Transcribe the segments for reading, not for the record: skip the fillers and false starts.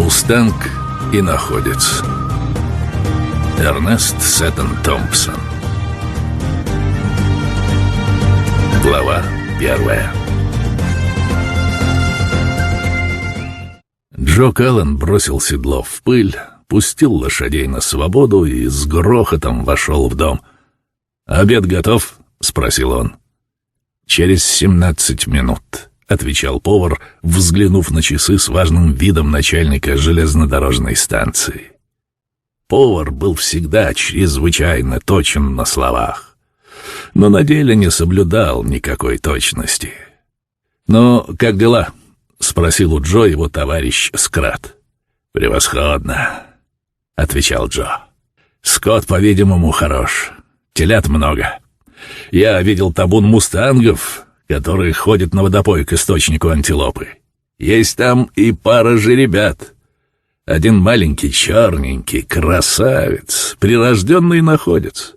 Мустанг и находец. Эрнест Сеттон Томпсон. Глава 1. Джо Каллен бросил седло в пыль, пустил лошадей на свободу и с грохотом вошел в дом. «Обед готов?» — спросил он. «Через 17 минут», — отвечал повар, взглянув на часы с важным видом начальника железнодорожной станции. Повар был всегда чрезвычайно точен на словах, но на деле не соблюдал никакой точности. «Ну, как дела?» — спросил у Джо его товарищ Скрат. «Превосходно», — отвечал Джо. «Скот, по-видимому, хорош. Телят много. Я видел табун мустангов, которые ходят на водопой к источнику антилопы. Есть там и пара жеребят. Один маленький, черненький, красавец, прирожденный находец.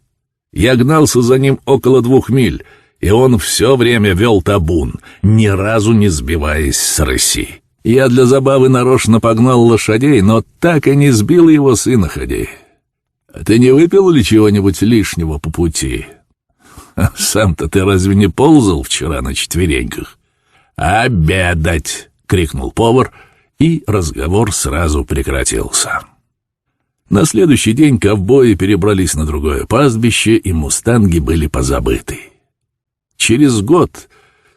Я гнался за ним около 2 миль, и он все время вел табун, ни разу не сбиваясь с рыси. Я для забавы нарочно погнал лошадей, но так и не сбил его с иноходей. Ты не выпил ли чего-нибудь лишнего по пути? Сам-то ты разве не ползал вчера на четвереньках?» «Обедать!» — крикнул повар, и разговор сразу прекратился. На следующий день ковбои перебрались на другое пастбище, и мустанги были позабыты. Через год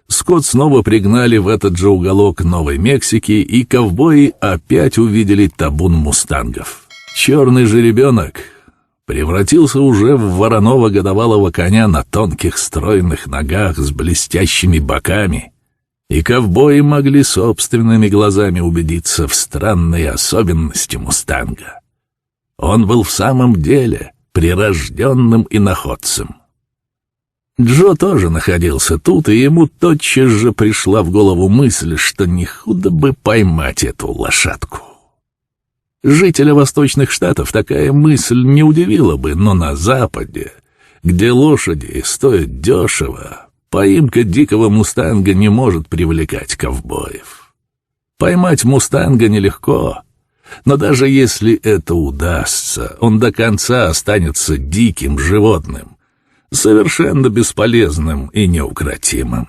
скот снова пригнали в этот же уголок Новой Мексики, и ковбои опять увидели табун мустангов. Черный жеребенок превратился уже в вороного годовалого коня на тонких стройных ногах с блестящими боками, и ковбои могли собственными глазами убедиться в странной особенности мустанга. Он был в самом деле прирожденным иноходцем. Джо тоже находился тут, и ему тотчас же пришла в голову мысль, что не худо бы поймать эту лошадку. Жителя Восточных Штатов такая мысль не удивила бы, но на Западе, где лошади стоят дешево, поимка дикого мустанга не может привлекать ковбоев. Поймать мустанга нелегко, но даже если это удастся, он до конца останется диким животным, совершенно бесполезным и неукротимым.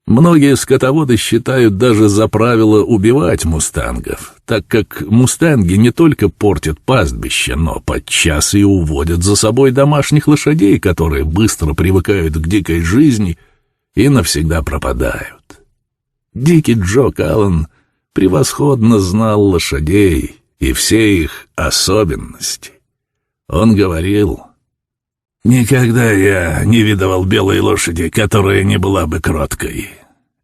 Многие скотоводы считают даже за правило убивать мустангов, так как мустанги не только портят пастбище, но подчас и уводят за собой домашних лошадей, которые быстро привыкают к дикой жизни и навсегда пропадают. Дикий Джо Каллен превосходно знал лошадей и все их особенности. Он говорил: «Никогда я не видывал белой лошади, которая не была бы кроткой,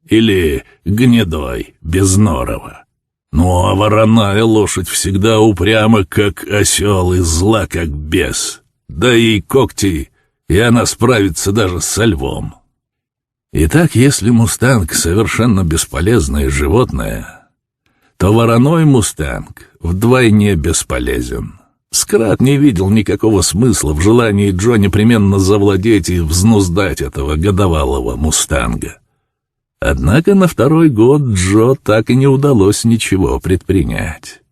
или гнедой, без норова. Ну, а вороная лошадь всегда упряма, как осел, и зла, как бес. Да и когти, и она справится даже со львом». Итак, если мустанг совершенно бесполезное животное, то вороной мустанг вдвойне бесполезен. Скрат не видел никакого смысла в желании Джо непременно завладеть и взнуздать этого годовалого мустанга. Однако на 2-й год Джо так и не удалось ничего предпринять.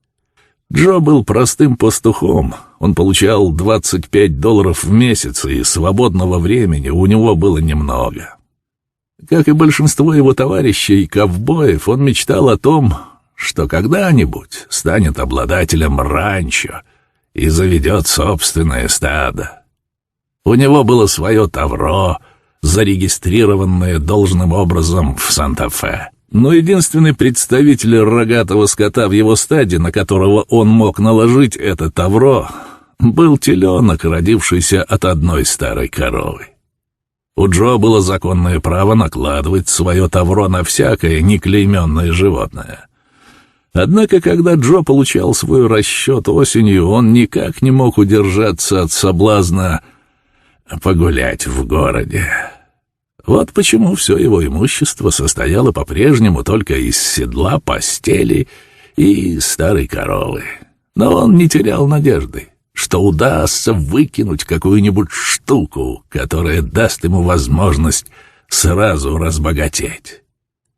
Джо был простым пастухом, он получал $25 в месяц, и свободного времени у него было немного. Как и большинство его товарищей ковбоев, он мечтал о том, что когда-нибудь станет обладателем ранчо и заведет собственное стадо. У него было свое тавро, зарегистрированное должным образом в Санта-Фе. Но единственный представитель рогатого скота в его стаде, на которого он мог наложить это тавро, был теленок, родившийся от одной старой коровы. У Джо было законное право накладывать свое тавро на всякое неклейменное животное. Однако, когда Джо получал свой расчет осенью, он никак не мог удержаться от соблазна погулять в городе. Вот почему все его имущество состояло по-прежнему только из седла, постели и старой коровы. Но он не терял надежды, что удастся выкинуть какую-нибудь штуку, которая даст ему возможность сразу разбогатеть.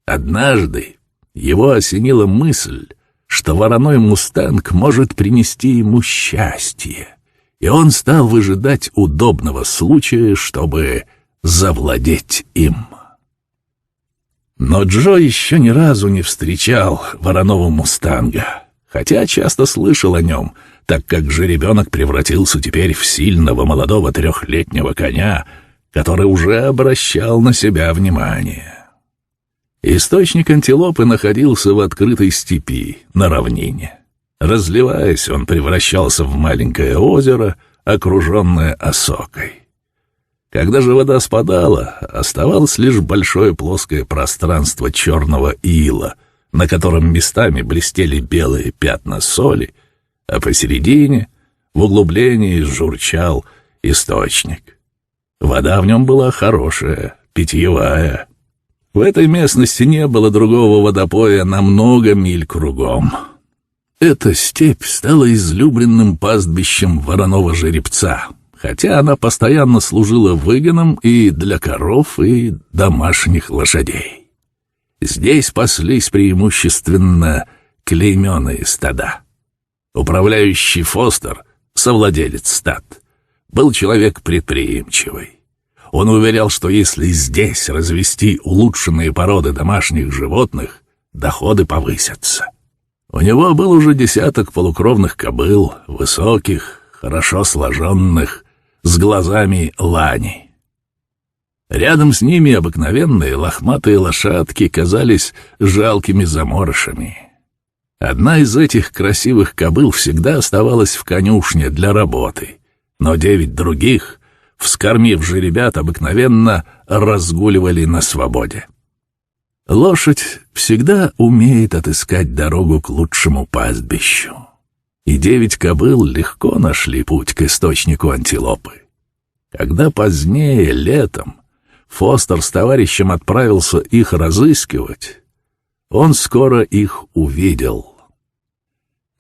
Однажды его осенила мысль, что вороной мустанг может принести ему счастье, и он стал выжидать удобного случая, чтобы завладеть им. Но Джо еще ни разу не встречал вороного мустанга, хотя часто слышал о нем, так как жеребенок превратился теперь в сильного молодого 3-летнего коня, который уже обращал на себя внимание. Источник антилопы находился в открытой степи, на равнине. Разливаясь, он превращался в маленькое озеро, окруженное осокой. Когда же вода спадала, оставалось лишь большое плоское пространство черного ила, на котором местами блестели белые пятна соли, а посередине, в углублении, журчал источник. Вода в нем была хорошая, питьевая. В этой местности не было другого водопоя на много миль кругом. Эта степь стала излюбленным пастбищем вороного жеребца, хотя она постоянно служила выгоном и для коров, и домашних лошадей. Здесь паслись преимущественно клейменные стада. Управляющий Фостер, совладелец стад, был человек предприимчивый. Он уверял, что если здесь развести улучшенные породы домашних животных, доходы повысятся. У него был уже 10 полукровных кобыл, высоких, хорошо сложенных, с глазами лани. Рядом с ними обыкновенные лохматые лошадки казались жалкими заморышами. Одна из этих красивых кобыл всегда оставалась в конюшне для работы, но 9 других, вскормив жеребят, обыкновенно разгуливали на свободе. Лошадь всегда умеет отыскать дорогу к лучшему пастбищу, и 9 кобыл легко нашли путь к источнику антилопы. Когда позднее, летом, Фостер с товарищем отправился их разыскивать, он скоро их увидел.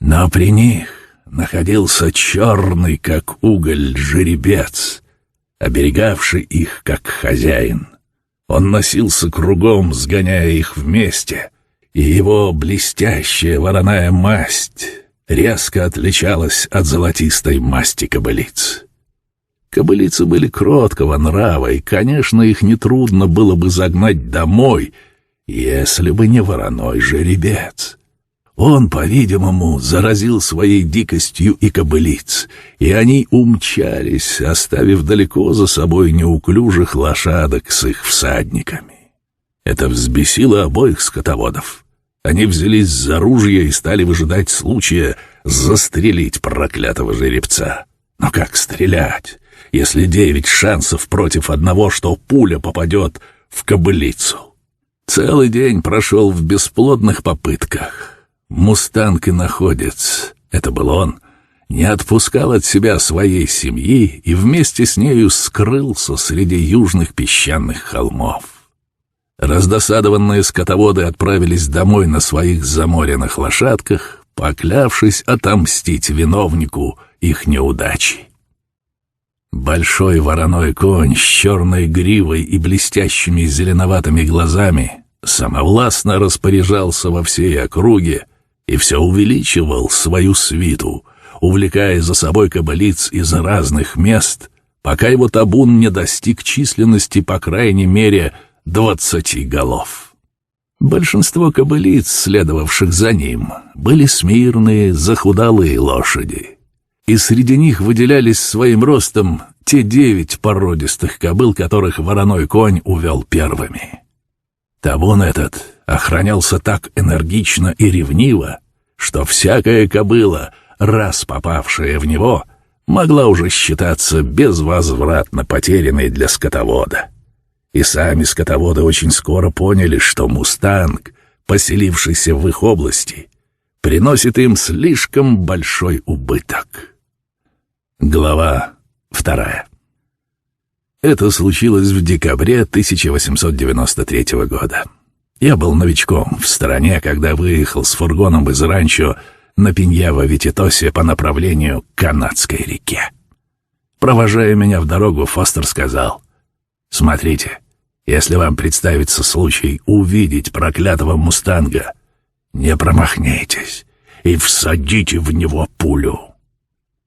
Но при них находился черный, как уголь, жеребец, оберегавший их, как хозяин. Он носился кругом, сгоняя их вместе, и его блестящая вороная масть резко отличалась от золотистой масти кобылиц. Кобылицы были кроткого нрава, и, конечно, их нетрудно было бы загнать домой, если бы не вороной жеребец. Он, по-видимому, заразил своей дикостью и кобылиц, и они умчались, оставив далеко за собой неуклюжих лошадок с их всадниками. Это взбесило обоих скотоводов. Они взялись за ружья и стали выжидать случая застрелить проклятого жеребца. Но как стрелять, если 9 шансов против одного, что пуля попадет в кобылицу? Целый день прошел в бесплодных попытках. Мустанг и находец, это был он, не отпускал от себя своей семьи и вместе с нею скрылся среди южных песчаных холмов. Раздосадованные скотоводы отправились домой на своих заморенных лошадках, поклявшись отомстить виновнику их неудачи. Большой вороной конь с черной гривой и блестящими зеленоватыми глазами самовластно распоряжался во всей округе и все увеличивал свою свиту, увлекая за собой кобылиц из разных мест, пока его табун не достиг численности по крайней мере 20 голов. Большинство кобылиц, следовавших за ним, были смирные, захудалые лошади, и среди них выделялись своим ростом те 9 породистых кобыл, которых вороной конь увел первыми. Табун этот охранялся так энергично и ревниво, что всякая кобыла, раз попавшая в него, могла уже считаться безвозвратно потерянной для скотовода. И сами скотоводы очень скоро поняли, что мустанг, поселившийся в их области, приносит им слишком большой убыток. Глава 2. Это случилось в декабре 1893 года. Я был новичком в стране, когда выехал с фургоном из ранчо на Пиньяво-Вититосе по направлению к Канадской реке. Провожая меня в дорогу, Фостер сказал: «Смотрите, если вам представится случай увидеть проклятого мустанга, не промахнитесь и всадите в него пулю».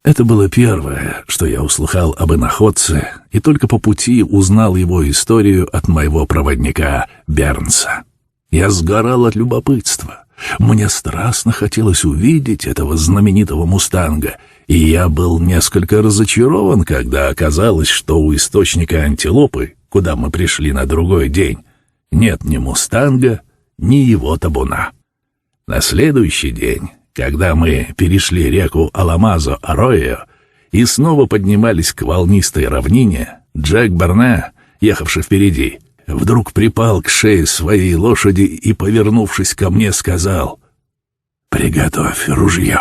Это было первое, что я услыхал об иноходце, и только по пути узнал его историю от моего проводника Бернса. Я сгорал от любопытства. Мне страстно хотелось увидеть этого знаменитого мустанга, и я был несколько разочарован, когда оказалось, что у источника антилопы, куда мы пришли на другой день, нет ни мустанга, ни его табуна. На следующий день, когда мы перешли реку Аламазо-Аройо и снова поднимались к волнистой равнине, Джек Барне, ехавший впереди, вдруг припал к шее своей лошади и, повернувшись ко мне, сказал: «Приготовь ружье.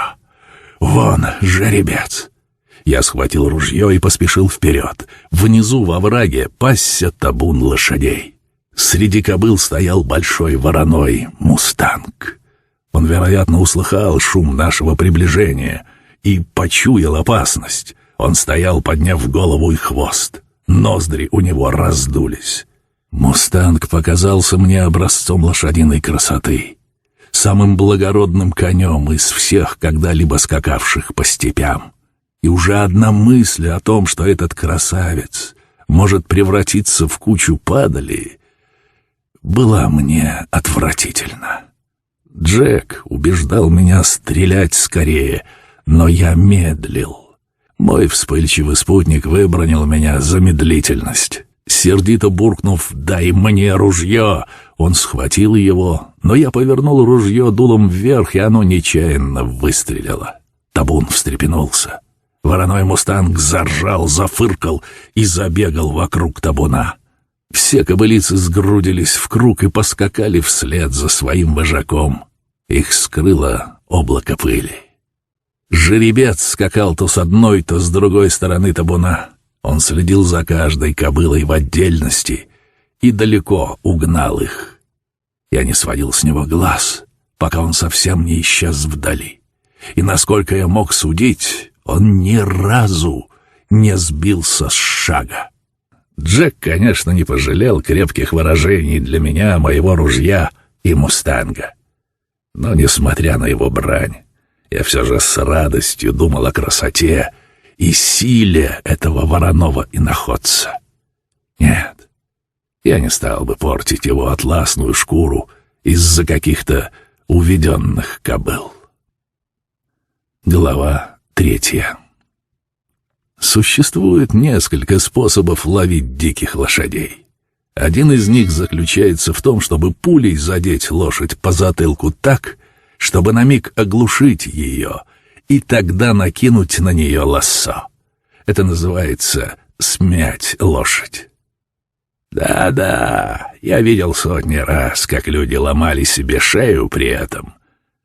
Вон жеребец». Я схватил ружье и поспешил вперед. Внизу во овраге пасся табун лошадей. Среди кобыл стоял большой вороной мустанг. Он, вероятно, услыхал шум нашего приближения и почуял опасность. Он стоял, подняв голову и хвост. Ноздри у него раздулись. Мустанг показался мне образцом лошадиной красоты, самым благородным конем из всех, когда-либо скакавших по степям. И уже одна мысль о том, что этот красавец может превратиться в кучу падали, была мне отвратительна. Джек убеждал меня стрелять скорее, но я медлил. Мой вспыльчивый спутник выбронил меня за медлительность. Сердито буркнув «дай мне ружье», он схватил его, но я повернул ружье дулом вверх, и оно нечаянно выстрелило. Табун встрепенулся. Вороной мустанг заржал, зафыркал и забегал вокруг табуна. Все кобылицы сгрудились в круг и поскакали вслед за своим вожаком. Их скрыло облако пыли. Жеребец скакал то с одной, то с другой стороны табуна. Он следил за каждой кобылой в отдельности и далеко угнал их. Я не сводил с него глаз, пока он совсем не исчез вдали. И, насколько я мог судить, он ни разу не сбился с шага. Джек, конечно, не пожалел крепких выражений для меня, моего ружья и мустанга. Но, несмотря на его брань, я все же с радостью думал о красоте и силе этого вороного иноходца. Нет, я не стал бы портить его атласную шкуру из-за каких-то уведенных кобыл. Глава 3. Существует несколько способов ловить диких лошадей. Один из них заключается в том, чтобы пулей задеть лошадь по затылку так, чтобы на миг оглушить ее, и тогда накинуть на нее лассо. Это называется «смять лошадь». Да-да, я видел сотни раз, как люди ломали себе шею при этом,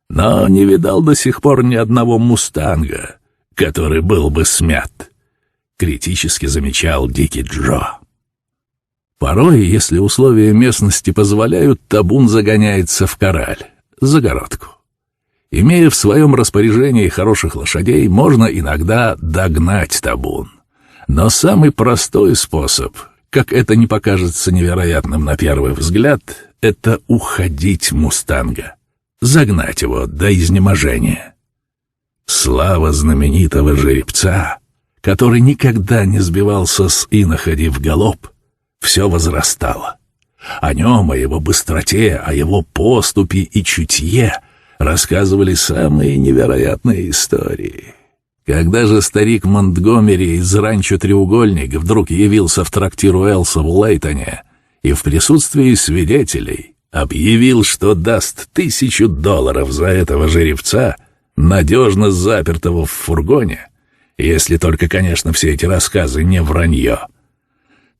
но не видал до сих пор ни одного мустанга, который был бы смят, — критически замечал Дикий Джо. Порой, если условия местности позволяют, табун загоняется в кораль, загородку. Имея в своем распоряжении хороших лошадей, можно иногда догнать табун. Но самый простой способ, как это не покажется невероятным на первый взгляд, это уходить мустанга, загнать его до изнеможения. Слава знаменитого жеребца, который никогда не сбивался с иноходи в галоп, все возрастало. О нем, о его быстроте, о его поступе и чутье рассказывали самые невероятные истории. Когда же старик Монтгомери из ранчо «Треугольник» вдруг явился в трактир Уэлса в Лейтоне и в присутствии свидетелей объявил, что даст $1000 за этого жеребца, надежно запертого в фургоне, если только, конечно, все эти рассказы не вранье,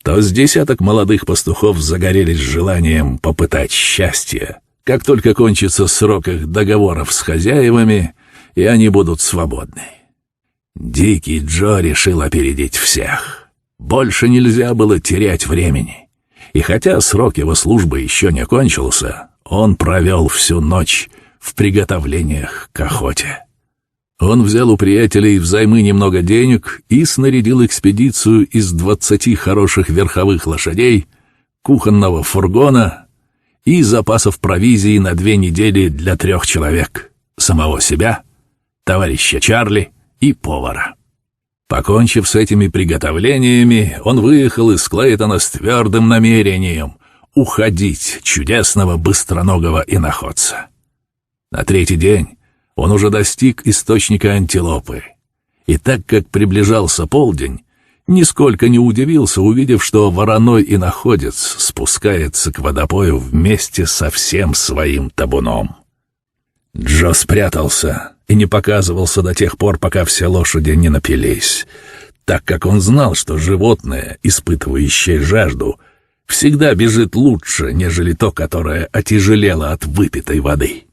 то с десяток молодых пастухов загорелись желанием попытать счастье, как только кончится срок их договоров с хозяевами, и они будут свободны. Дикий Джо решил опередить всех. Больше нельзя было терять времени. И хотя срок его службы еще не кончился, он провел всю ночь в приготовлениях к охоте. Он взял у приятелей взаймы немного денег и снарядил экспедицию из 20 хороших верховых лошадей, кухонного фургона и запасов провизии на 2 недели для 3 человек. самого себя, товарища Чарли и повара. Покончив с этими приготовлениями, он выехал из Клейтона с твердым намерением уходить чудесного быстроногого иноходца. На третий день он уже достиг источника Антилопы, и так как приближался полдень, нисколько не удивился, увидев, что вороной иноходец спускается к водопою вместе со всем своим табуном. Джо спрятался и не показывался до тех пор, пока все лошади не напились, так как он знал, что животное, испытывающее жажду, всегда бежит лучше, нежели то, которое отяжелело от выпитой воды.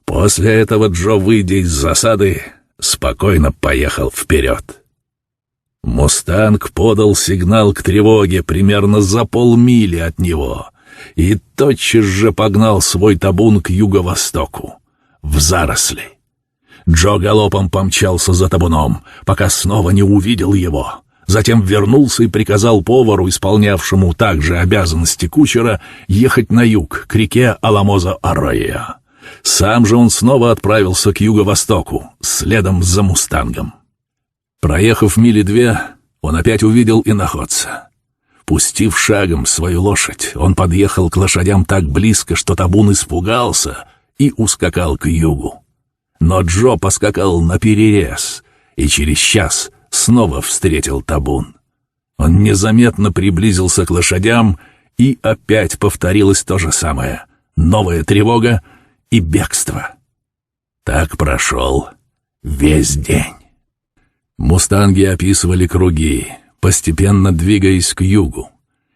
После этого Джо, выйдя из засады, спокойно поехал вперед. «Мустанг» подал сигнал к тревоге примерно за полмили от него и тотчас же погнал свой табун к юго-востоку, в заросли. Джо галопом помчался за табуном, пока снова не увидел его. Затем вернулся и приказал повару, исполнявшему также обязанности кучера, ехать на юг, к реке Аламозо-Арроя. Сам же он снова отправился к юго-востоку, следом за «Мустангом». Проехав мили 2, он опять увидел иноходца. Пустив шагом свою лошадь, он подъехал к лошадям так близко, что табун испугался и ускакал к югу. Но Джо поскакал наперерез и через час снова встретил табун. Он незаметно приблизился к лошадям, и опять повторилось то же самое. Новая тревога и бегство. Так прошел весь день. «Мустанги» описывали круги, постепенно двигаясь к югу,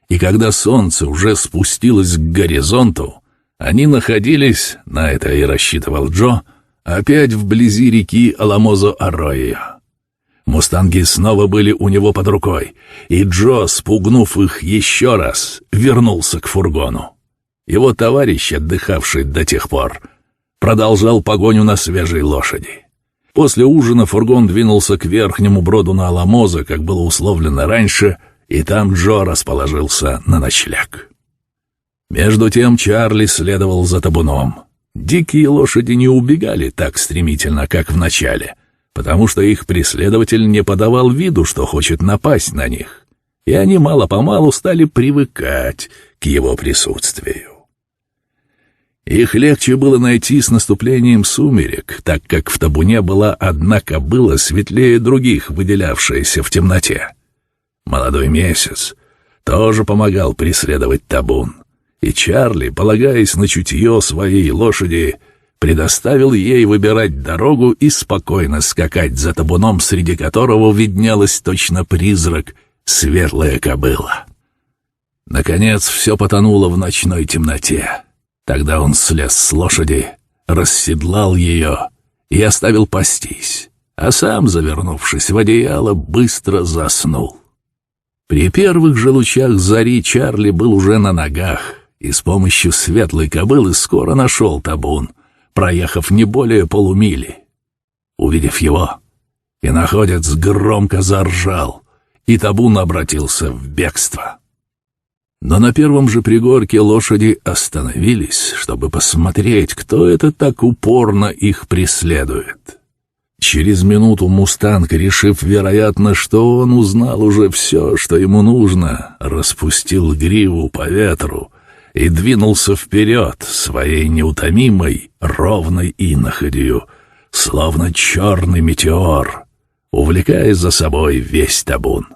и когда солнце уже спустилось к горизонту, они находились, на это и рассчитывал Джо, опять вблизи реки Аламозо-Арроя. «Мустанги» снова были у него под рукой, и Джо, спугнув их еще раз, вернулся к фургону. Его товарищ, отдыхавший до тех пор, продолжал погоню на свежей лошади. После ужина фургон двинулся к верхнему броду на Аламозо, как было условлено раньше, и там Джо расположился на ночлег. Между тем Чарли следовал за табуном. Дикие лошади не убегали так стремительно, как в начале, потому что их преследователь не подавал виду, что хочет напасть на них, и они мало-помалу стали привыкать к его присутствию. Их легче было найти с наступлением сумерек, так как в табуне была одна кобыла светлее других, выделявшаяся в темноте. Молодой месяц тоже помогал преследовать табун, и Чарли, полагаясь на чутье своей лошади, предоставил ей выбирать дорогу и спокойно скакать за табуном, среди которого виднелась точно призрак светлая кобыла. Наконец все потонуло в ночной темноте. Тогда он слез с лошади, расседлал ее и оставил пастись, а сам, завернувшись в одеяло, быстро заснул. При первых же лучах зари Чарли был уже на ногах и с помощью светлой кобылы скоро нашел табун, проехав не более полумили. Увидев его, иноходец громко заржал, и табун обратился в бегство. Но на первом же пригорке лошади остановились, чтобы посмотреть, кто это так упорно их преследует. Через минуту «Мустанг», решив, вероятно, что он узнал уже все, что ему нужно, распустил гриву по ветру и двинулся вперед своей неутомимой, ровной иноходью, словно черный метеор, увлекая за собой весь табун.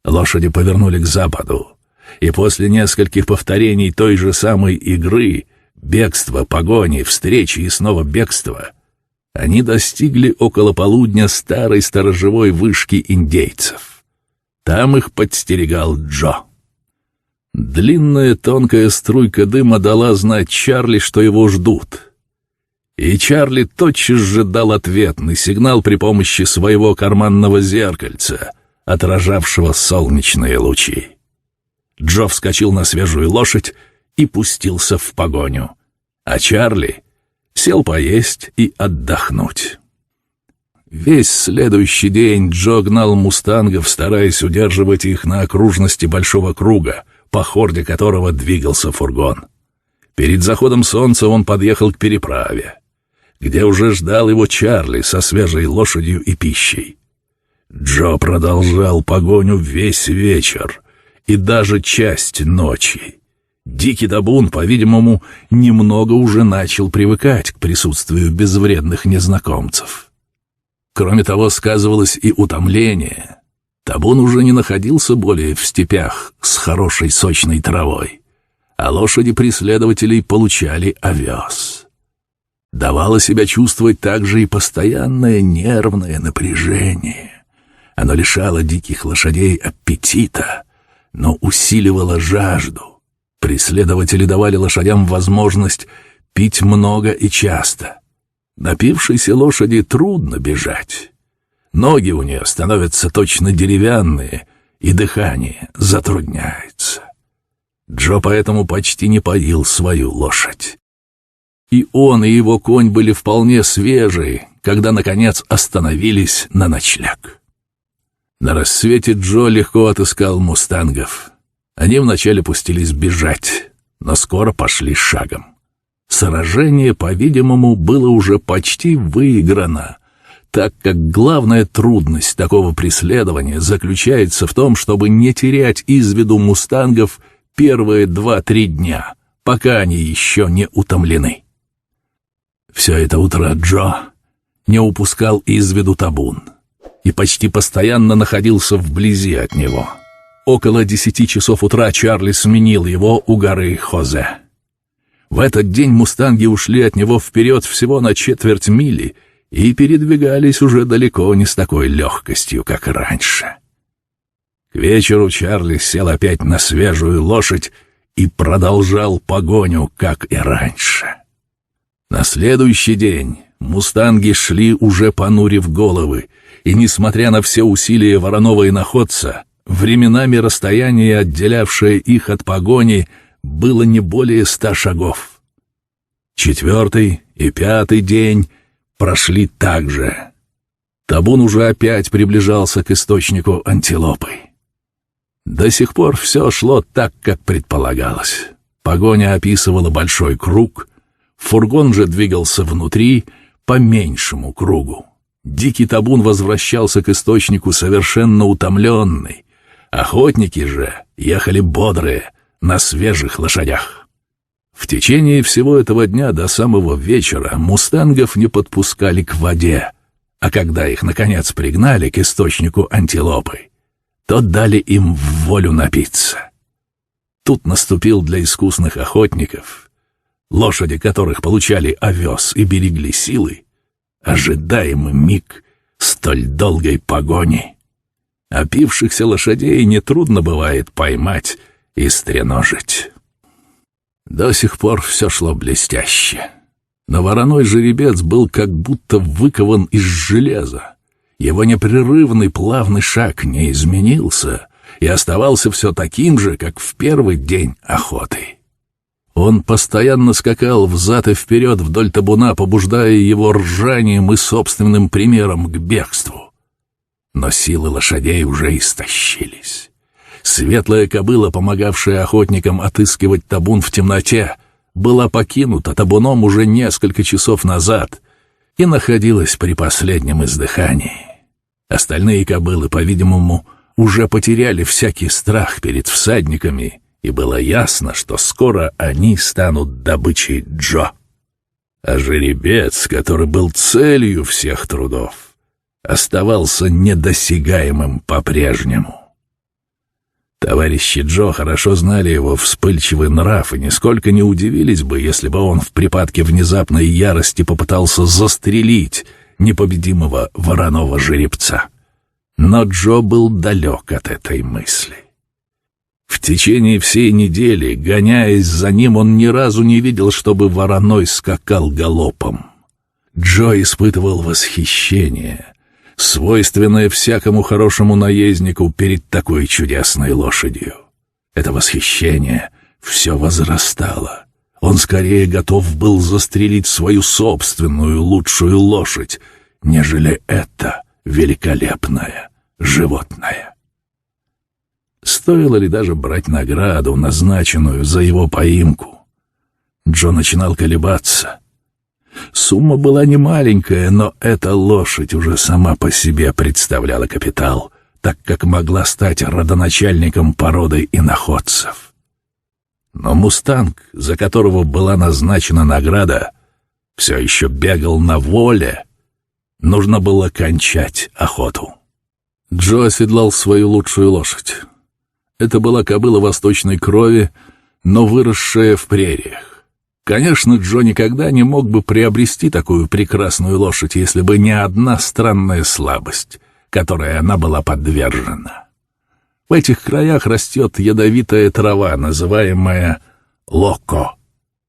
Лошади повернули к западу, и после нескольких повторений той же самой игры, бегства, погони, встречи и снова бегства, они достигли около полудня старой сторожевой вышки индейцев. Там их подстерегал Джо. Длинная тонкая струйка дыма дала знать Чарли, что его ждут. И Чарли тотчас же дал ответный сигнал при помощи своего карманного зеркальца, отражавшего солнечные лучи. Джо вскочил на свежую лошадь и пустился в погоню, а Чарли сел поесть и отдохнуть. Весь следующий день Джо гнал мустангов, стараясь удерживать их на окружности большого круга, по хорде которого двигался фургон. Перед заходом солнца он подъехал к переправе. где уже ждал его Чарли со свежей лошадью и пищей. Джо продолжал погоню весь вечер и даже часть ночи. Дикий табун, по-видимому, немного уже начал привыкать к присутствию безвредных незнакомцев. Кроме того, сказывалось и утомление. Табун уже не находился более в степях с хорошей сочной травой, а лошади преследователей получали овес. Давало себя чувствовать также и постоянное нервное напряжение. Оно лишало диких лошадей аппетита, но усиливало жажду. Преследователи давали лошадям возможность пить много и часто. Напившейся лошади трудно бежать. Ноги у нее становятся точно деревянные, и дыхание затрудняется. Джо поэтому почти не поил свою лошадь. И он, и его конь были вполне свежие, когда, наконец, остановились на ночлег. На рассвете Джо легко отыскал мустангов. Они вначале пустились бежать, но скоро пошли шагом. Сражение, по-видимому, было уже почти выиграно, так как главная трудность такого преследования заключается в том, чтобы не терять из виду мустангов первые 2-3 дня, пока они еще не утомлены. Все это утро Джо не упускал из виду табун и почти постоянно находился вблизи от него. Около 10 часов утра Чарли сменил его у горы Хозе. В этот день мустанги ушли от него вперед всего на 1/4 мили и передвигались уже далеко не с такой легкостью, как раньше. К вечеру Чарли сел опять на свежую лошадь и продолжал погоню, как и раньше. На следующий день мустанги шли, уже понурив головы, и, несмотря на все усилия вороного иноходца, временами расстояние, отделявшее их от погони, было не более 100 шагов. 4-й и 5-й день прошли так же. Табун уже опять приближался к источнику антилопы. До сих пор все шло так, как предполагалось. Погоня описывала большой круг, фургон же двигался внутри по меньшему кругу. Дикий табун возвращался к источнику совершенно утомленный. Охотники же ехали бодрые, на свежих лошадях. В течение всего этого дня до самого вечера мустангов не подпускали к воде, а когда их, наконец, пригнали к источнику антилопы, то дали им в волю напиться. Тут наступил для искусных охотников, лошади которых получали овес и берегли силы, ожидаемый миг столь долгой погони. Опившихся лошадей нетрудно бывает поймать и стреножить. До сих пор все шло блестяще. Но вороной жеребец был как будто выкован из железа. Его непрерывный плавный шаг не изменился и оставался все таким же, как в первый день охоты. Он постоянно скакал взад и вперед вдоль табуна, побуждая его ржанием и собственным примером к бегству. Но силы лошадей уже истощились. Светлая кобыла, помогавшая охотникам отыскивать табун в темноте, была покинута табуном уже несколько часов назад и находилась при последнем издыхании. Остальные кобылы, по-видимому, уже потеряли всякий страх перед всадниками, и было ясно, что скоро они станут добычей Джо. А жеребец, который был целью всех трудов, оставался недосягаемым по-прежнему. Товарищи Джо хорошо знали его вспыльчивый нрав и нисколько не удивились бы, если бы он в припадке внезапной ярости попытался застрелить непобедимого вороного жеребца. Но Джо был далек от этой мысли. В течение всей недели, гоняясь за ним, он ни разу не видел, чтобы вороной скакал галопом. Джо испытывал восхищение, свойственное всякому хорошему наезднику перед такой чудесной лошадью. Это восхищение все возрастало. Он скорее готов был застрелить свою собственную лучшую лошадь, нежели это великолепное животное. Стоило ли даже брать награду, назначенную за его поимку? Джо начинал колебаться. Сумма была немаленькая, но эта лошадь уже сама по себе представляла капитал, так как могла стать родоначальником породы иноходцев. Но мустанг, за которого была назначена награда, все еще бегал на воле. Нужно было кончать охоту. Джо оседлал свою лучшую лошадь. Это была кобыла восточной крови, но выросшая в прериях. Конечно, Джо никогда не мог бы приобрести такую прекрасную лошадь, если бы не одна странная слабость, которой она была подвержена. В этих краях растет ядовитая трава, называемая локо.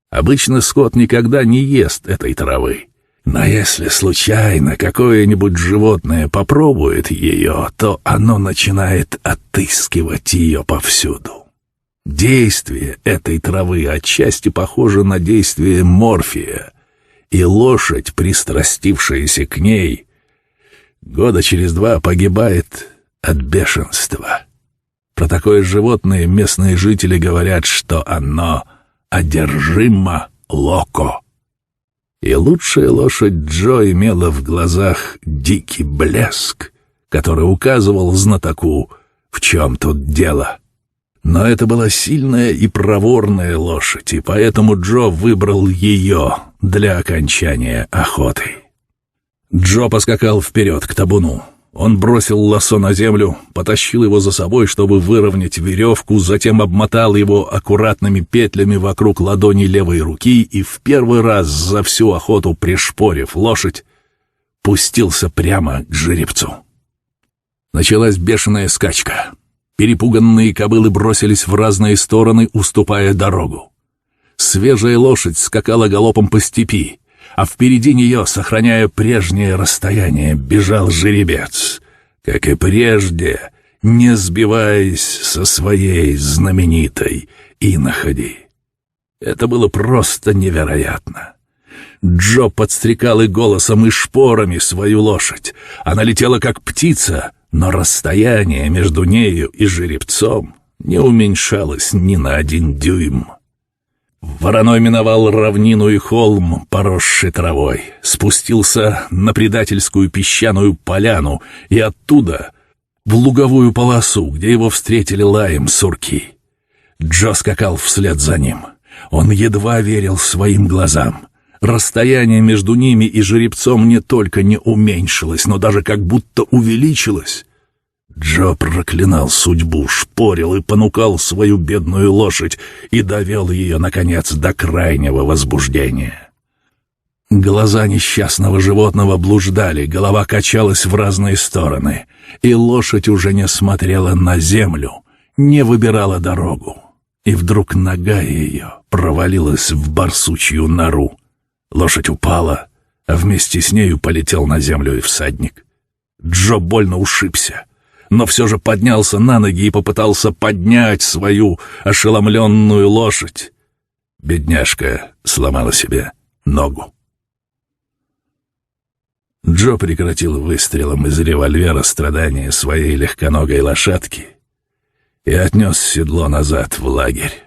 Обычно скот никогда не ест этой травы. Но если случайно какое-нибудь животное попробует ее, то оно начинает отыскивать ее повсюду. Действие этой травы отчасти похоже на действие морфия, и лошадь, пристрастившаяся к ней, года через 2 погибает от бешенства. Про такое животное местные жители говорят, что оно одержимо локо. И лучшая лошадь Джо имела в глазах дикий блеск, который указывал знатоку, в чем тут дело. Но это была сильная и проворная лошадь, и поэтому Джо выбрал ее для окончания охоты. Джо поскакал вперед к табуну. Он бросил лассо на землю, потащил его за собой, чтобы выровнять веревку, затем обмотал его аккуратными петлями вокруг ладони левой руки и в первый раз за всю охоту, пришпорив лошадь, пустился прямо к жеребцу. Началась бешеная скачка. Перепуганные кобылы бросились в разные стороны, уступая дорогу. Свежая лошадь скакала галопом по степи, а впереди нее, сохраняя прежнее расстояние, бежал жеребец, как и прежде, не сбиваясь со своей знаменитой иноходи. Это было просто невероятно. Джо подстрекал и голосом, и шпорами свою лошадь. Она летела как птица, но расстояние между нею и жеребцом не уменьшалось ни на 1 дюйм. Вороной миновал равнину и холм, поросший травой, спустился на предательскую песчаную поляну и оттуда в луговую полосу, где его встретили лаем сурки. Джо скакал вслед за ним. Он едва верил своим глазам. Расстояние между ними и жеребцом не только не уменьшилось, но даже как будто увеличилось. Джо проклинал судьбу, шпорил и понукал свою бедную лошадь и довел ее, наконец, до крайнего возбуждения. Глаза несчастного животного блуждали, голова качалась в разные стороны, и лошадь уже не смотрела на землю, не выбирала дорогу. И вдруг нога ее провалилась в барсучью нору. Лошадь упала, а вместе с нею полетел на землю и всадник. Джо больно ушибся, но все же поднялся на ноги и попытался поднять свою ошеломленную лошадь. Бедняжка сломала себе ногу. Джо прекратил выстрелом из револьвера страдания своей легконогой лошадки и отнес седло назад в лагерь.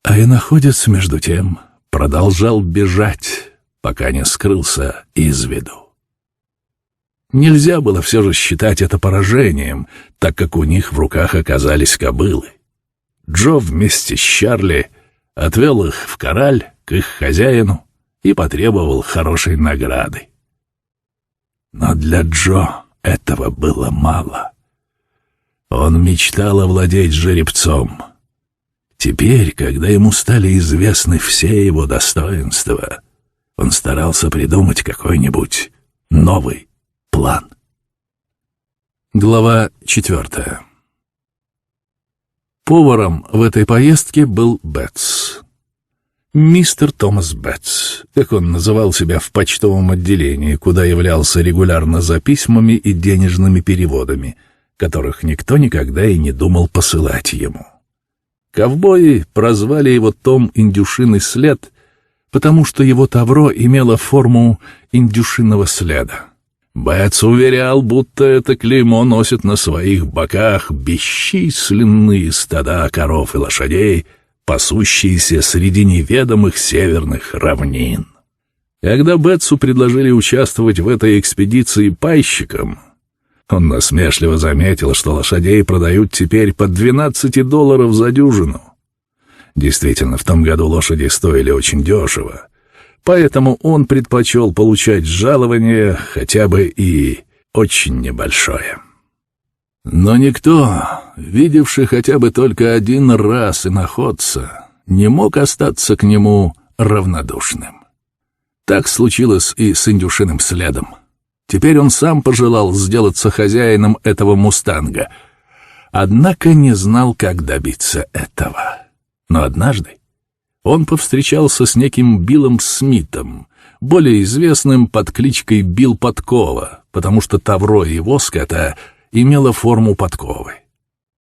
А иноходец, между тем, продолжал бежать, пока не скрылся из виду. Нельзя было все же считать это поражением, так как у них в руках оказались кобылы. Джо вместе с Чарли отвел их в кораль к их хозяину и потребовал хорошей награды. Но для Джо этого было мало. Он мечтал овладеть жеребцом. Теперь, когда ему стали известны все его достоинства, он старался придумать какой-нибудь новый план. Глава 4. Поваром в этой поездке был Бетс. Мистер Томас Бетс, как он называл себя в почтовом отделении, куда являлся регулярно за письмами и денежными переводами, которых никто никогда и не думал посылать ему. Ковбои прозвали его Том Индюшиный след, потому что его тавро имело форму индюшиного следа. Бетс уверял, будто это клеймо носит на своих боках бесчисленные стада коров и лошадей, пасущиеся среди неведомых северных равнин. Когда Бетсу предложили участвовать в этой экспедиции пайщиком, он насмешливо заметил, что лошадей продают теперь по $12 за дюжину. Действительно, в том году лошади стоили очень дешево, поэтому он предпочел получать жалование хотя бы и очень небольшое. Но никто, видевший хотя бы только один раз иноходца, не мог остаться к нему равнодушным. Так случилось и с индюшиным следом. Теперь он сам пожелал сделаться хозяином этого мустанга, однако не знал, как добиться этого. Но однажды он повстречался с неким Биллом Смитом, более известным под кличкой Билл Подкова, потому что тавро его скота имело форму подковы.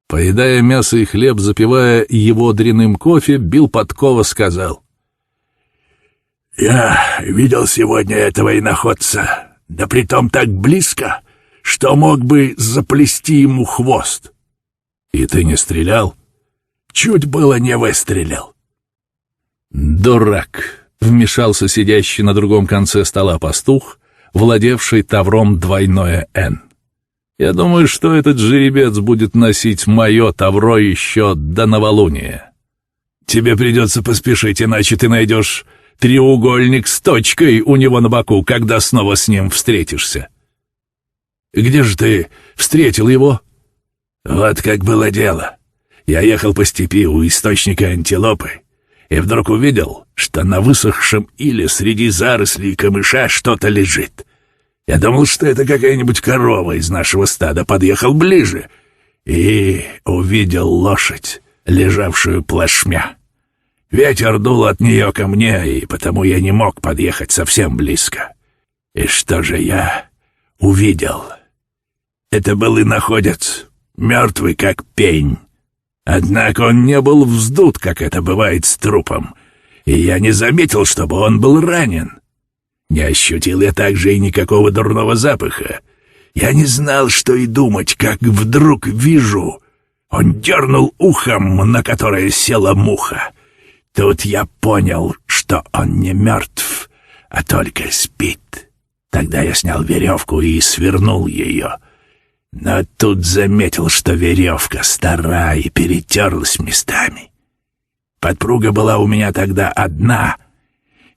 Поедая мясо и хлеб, запивая его дрянным кофе, Билл Подкова сказал: «Я видел сегодня этого иноходца, да притом так близко, что мог бы заплести ему хвост». «И ты не стрелял?» «Чуть было не выстрелил». «Дурак!» — вмешался сидящий на другом конце стола пастух, владевший тавром двойное «Н». «Я думаю, что этот жеребец будет носить мое тавро еще до новолуния. Тебе придется поспешить, иначе ты найдешь треугольник с точкой у него на боку, когда снова с ним встретишься». «Где же ты встретил его?» «Вот как было дело. Я ехал по степи у источника антилопы и вдруг увидел, что на высохшем иле среди зарослей камыша что-то лежит. Я думал, что это какая-нибудь корова из нашего стада. Подъехал ближе и увидел лошадь, лежавшую плашмя. Ветер дул от нее ко мне, и потому я не мог подъехать совсем близко. И что же я увидел? Это был иноходец, мертвый как пень. Однако он не был вздут, как это бывает с трупом, и я не заметил, чтобы он был ранен. Не ощутил я также и никакого дурного запаха. Я не знал, что и думать, как вдруг вижу, он дернул ухом, на которое села муха. Тут я понял, что он не мертв, а только спит. Тогда я снял веревку и свернул ее. Но тут заметил, что веревка стара и перетерлась местами. Подпруга была у меня тогда одна.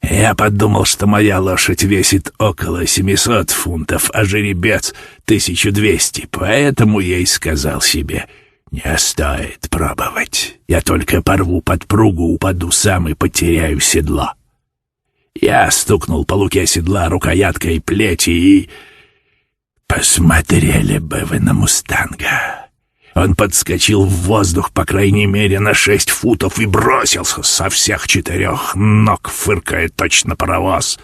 Я подумал, что моя лошадь весит около 700 фунтов, а жеребец 1200, поэтому я и сказал себе: не стоит пробовать. Я только порву подпругу, упаду сам и потеряю седло. Я стукнул по луке седла рукояткой плети и... Посмотрели бы вы на мустанга. Он подскочил в воздух, по крайней мере, на 6 футов и бросился со всех 4 ног, фыркая точно паровоз.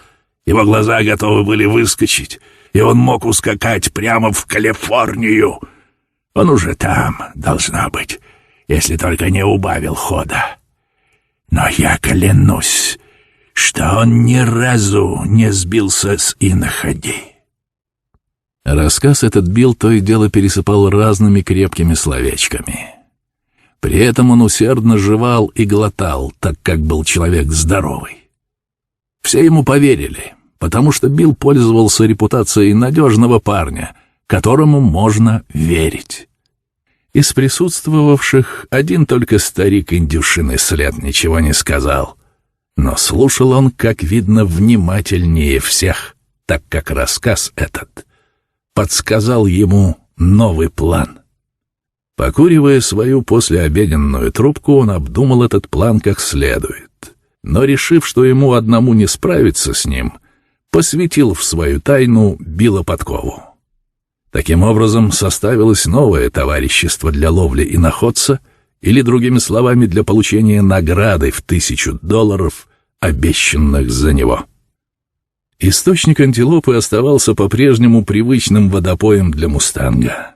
Его глаза готовы были выскочить, и он мог ускакать прямо в Калифорнию. Он уже там, должно быть, если только не убавил хода. Но я клянусь, что он ни разу не сбился с иноходей. Рассказ этот Билл то и дело пересыпал разными крепкими словечками. При этом он усердно жевал и глотал, так как был человек здоровый. Все ему поверили, потому что Билл пользовался репутацией надежного парня, которому можно верить. Из присутствовавших один только старик индюшиный след ничего не сказал, но слушал он, как видно, внимательнее всех, так как рассказ этот подсказал ему новый план. Покуривая свою послеобеденную трубку, он обдумал этот план как следует, но, решив, что ему одному не справиться с ним, посвятил в свою тайну Билла Подкову. Таким образом, составилось новое товарищество для ловли иноходца, или, другими словами, для получения награды в $1000, обещанных за него. Источник антилопы оставался по-прежнему привычным водопоем для мустанга.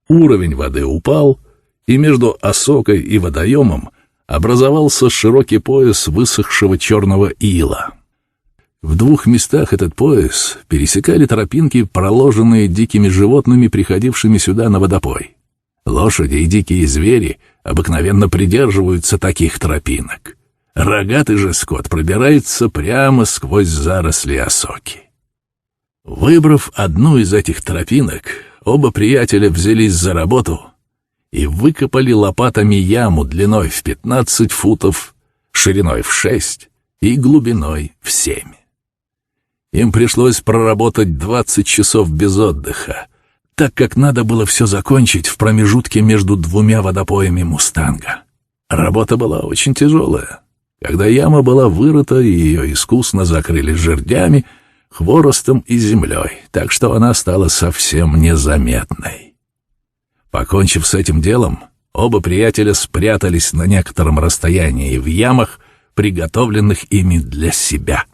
Уровень воды упал, и между осокой и водоемом образовался широкий пояс высохшего черного ила. В 2 местах этот пояс пересекали тропинки, проложенные дикими животными, приходившими сюда на водопой. Лошади и дикие звери обыкновенно придерживаются таких тропинок. Рогатый же скот пробирается прямо сквозь заросли осоки. Выбрав одну из этих тропинок, оба приятеля взялись за работу и выкопали лопатами яму длиной в 15 футов, шириной в 6 и глубиной в 7. Им пришлось проработать 20 часов без отдыха, так как надо было все закончить в промежутке между двумя водопоями «Мустанга». Работа была очень тяжелая. Когда яма была вырыта, ее искусно закрыли жердями, хворостом и землей, так что она стала совсем незаметной. Покончив с этим делом, оба приятеля спрятались на некотором расстоянии в ямах, приготовленных ими для себя.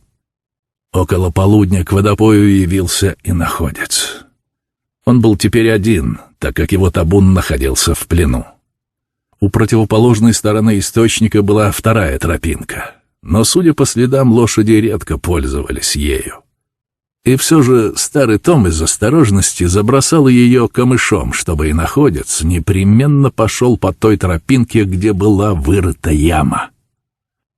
Около полудня к водопою явился иноходец. Он был теперь один, так как его табун находился в плену. У противоположной стороны источника была вторая тропинка, но, судя по следам, лошади редко пользовались ею. И все же старый Том из осторожности забросал ее камышом, чтобы иноходец непременно пошел по той тропинке, где была вырыта яма.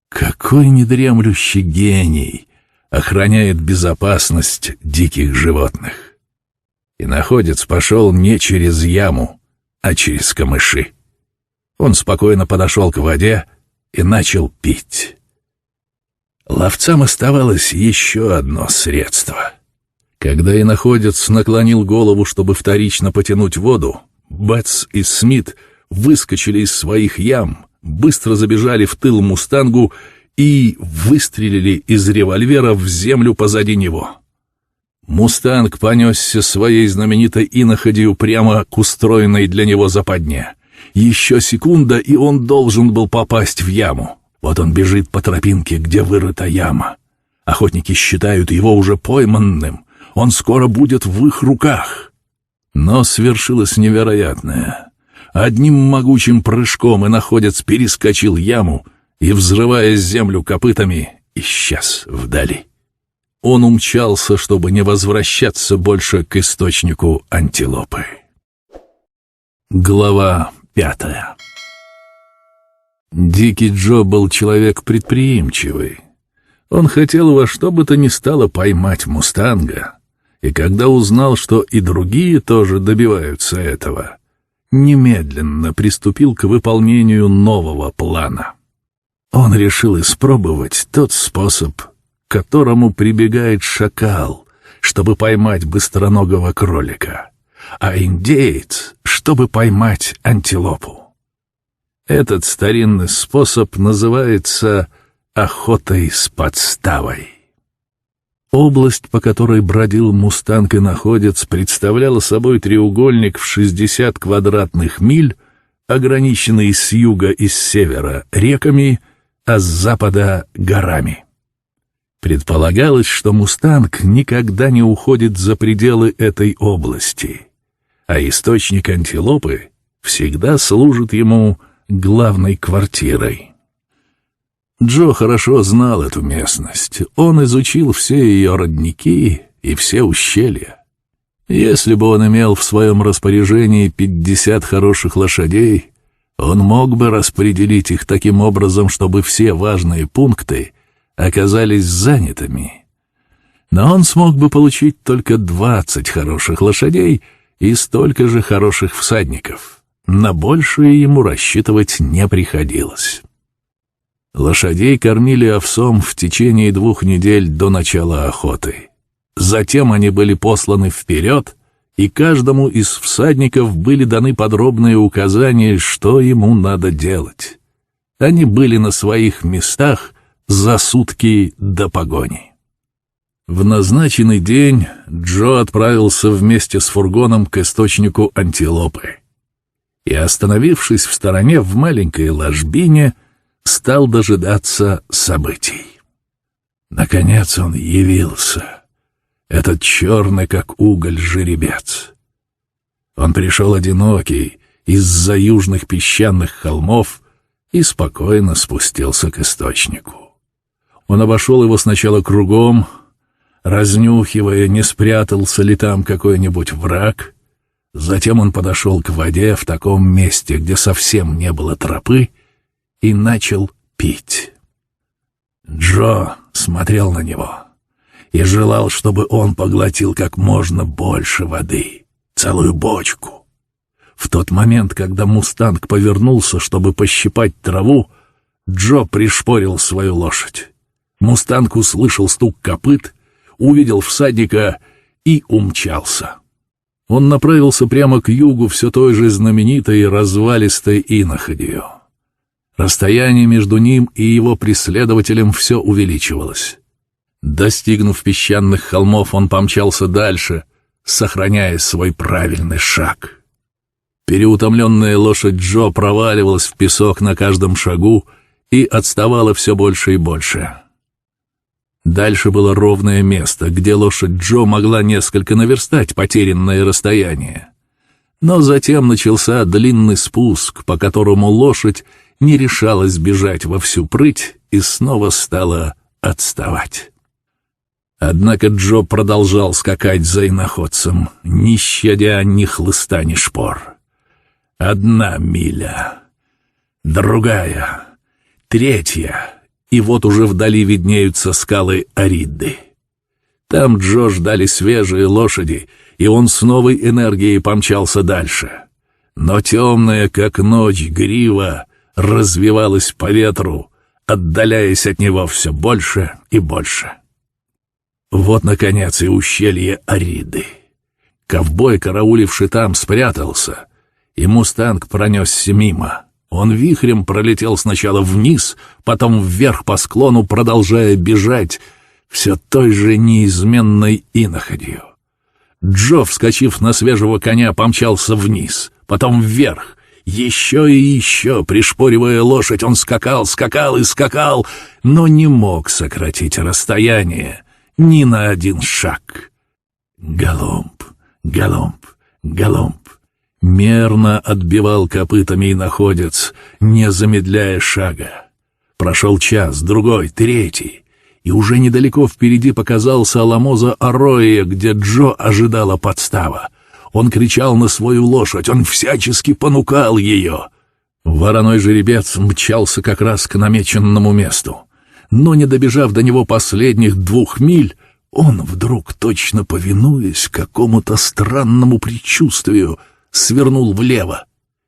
Какой недремлющий гений охраняет безопасность диких животных! Иноходец пошел не через яму, а через камыши. Он спокойно подошел к воде и начал пить. Ловцам оставалось еще одно средство. Когда иноходец наклонил голову, чтобы вторично потянуть воду, Бетс и Смит выскочили из своих ям, быстро забежали в тыл «Мустангу» и выстрелили из револьвера в землю позади него. «Мустанг» понесся своей знаменитой иноходью прямо к устроенной для него западне. Еще секунда, и он должен был попасть в яму. Вот он бежит по тропинке, где вырыта яма. Охотники считают его уже пойманным. Он скоро будет в их руках. Но свершилось невероятное. Одним могучим прыжком иноходец перескочил яму и, взрывая землю копытами, исчез вдали. Он умчался, чтобы не возвращаться больше к источнику антилопы. Глава 5. Дикий Джо был человек предприимчивый. Он хотел во что бы то ни стало поймать «Мустанга», и когда узнал, что и другие тоже добиваются этого, немедленно приступил к выполнению нового плана. Он решил испробовать тот способ, к которому прибегает шакал, чтобы поймать быстроногого кролика, а индеец, чтобы поймать антилопу. Этот старинный способ называется охотой с подставой. Область, по которой бродил «Мустанг-иноходец», представляла собой треугольник в 60 квадратных миль, ограниченный с юга и с севера реками, а с запада — горами. Предполагалось, что «Мустанг» никогда не уходит за пределы этой области, а источник антилопы всегда служит ему главной квартирой. Джо хорошо знал эту местность. Он изучил все ее родники и все ущелья. Если бы он имел в своем распоряжении 50 хороших лошадей, он мог бы распределить их таким образом, чтобы все важные пункты оказались занятыми. Но он смог бы получить только 20 хороших лошадей и столько же хороших всадников. На большее ему рассчитывать не приходилось. Лошадей кормили овсом в течение 2 недель до начала охоты. Затем они были посланы вперед, и каждому из всадников были даны подробные указания, что ему надо делать. Они были на своих местах за сутки до погони. В назначенный день Джо отправился вместе с фургоном к источнику антилопы и, остановившись в стороне в маленькой ложбине, стал дожидаться событий. Наконец он явился, этот черный как уголь жеребец. Он пришел одинокий из-за южных песчаных холмов и спокойно спустился к источнику. Он обошел его сначала кругом, разнюхивая, не спрятался ли там какой-нибудь враг. Затем он подошел к воде в таком месте, где совсем не было тропы, и начал пить. Джо смотрел на него и желал, чтобы он поглотил как можно больше воды, целую бочку. В тот момент, когда мустанг повернулся, чтобы пощипать траву, Джо пришпорил свою лошадь. Мустанг услышал стук копыт, увидел всадника и умчался. Он направился прямо к югу все той же знаменитой развалистой иноходью. Расстояние между ним и его преследователем все увеличивалось. Достигнув песчаных холмов, он помчался дальше, сохраняя свой правильный шаг. Переутомленная лошадь Джо проваливалась в песок на каждом шагу и отставала все больше и больше. Дальше было ровное место, где лошадь Джо могла несколько наверстать потерянное расстояние. Но затем начался длинный спуск, по которому лошадь не решалась бежать во всю прыть и снова стала отставать. Однако Джо продолжал скакать за иноходцем, не щадя ни хлыста, ни шпор. 1 миля, другая, 3, и вот уже вдали виднеются скалы Аридды. Там Джо ждали свежие лошади, и он с новой энергией помчался дальше. Но темная, как ночь, грива развивалась по ветру, отдаляясь от него все больше и больше. Вот, наконец, и ущелье Аридды. Ковбой, карауливший там, спрятался, и мустанг пронесся мимо. Он вихрем пролетел сначала вниз, потом вверх по склону, продолжая бежать все той же неизменной иноходью. Джо, вскочив на свежего коня, помчался вниз, потом вверх. Еще и еще, пришпоривая лошадь, он скакал, скакал и скакал, но не мог сократить расстояние ни на один шаг. Галомб, галомб, галомб. Мерно отбивал копытами иноходец, не замедляя шага. Прошел час, другой, 3, и уже недалеко впереди показался Аламоза Арроя, где Джо ожидала подстава. Он кричал на свою лошадь, он всячески понукал ее. Вороной жеребец мчался как раз к намеченному месту. Но, не добежав до него последних 2 миль, он вдруг, точно повинуясь какому-то странному предчувствию, свернул влево.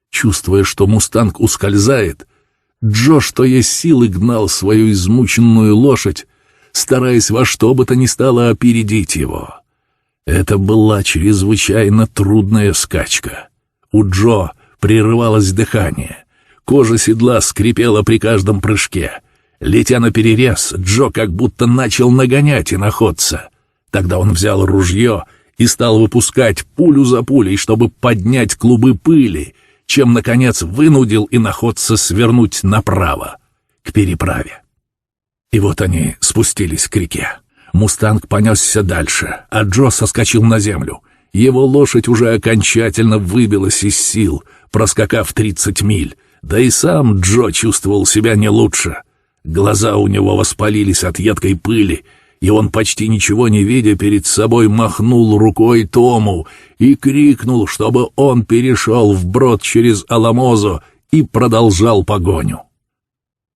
Чувствуя, что мустанг ускользает, Джо, что есть силы, гнал свою измученную лошадь, стараясь во что бы то ни стало опередить его. Это была чрезвычайно трудная скачка. У Джо прерывалось дыхание, кожа седла скрипела при каждом прыжке. Летя наперерез, Джо как будто начал нагонять иноходца. Тогда он взял ружье и стал выпускать пулю за пулей, чтобы поднять клубы пыли, чем, наконец, вынудил иноходца свернуть направо, к переправе. И вот они спустились к реке. Мустанг понесся дальше, а Джо соскочил на землю. Его лошадь уже окончательно выбилась из сил, проскакав 30 миль, да и сам Джо чувствовал себя не лучше. Глаза у него воспалились от едкой пыли, и он, почти ничего не видя перед собой, махнул рукой Тому и крикнул, чтобы он перешел вброд через Аламозу и продолжал погоню.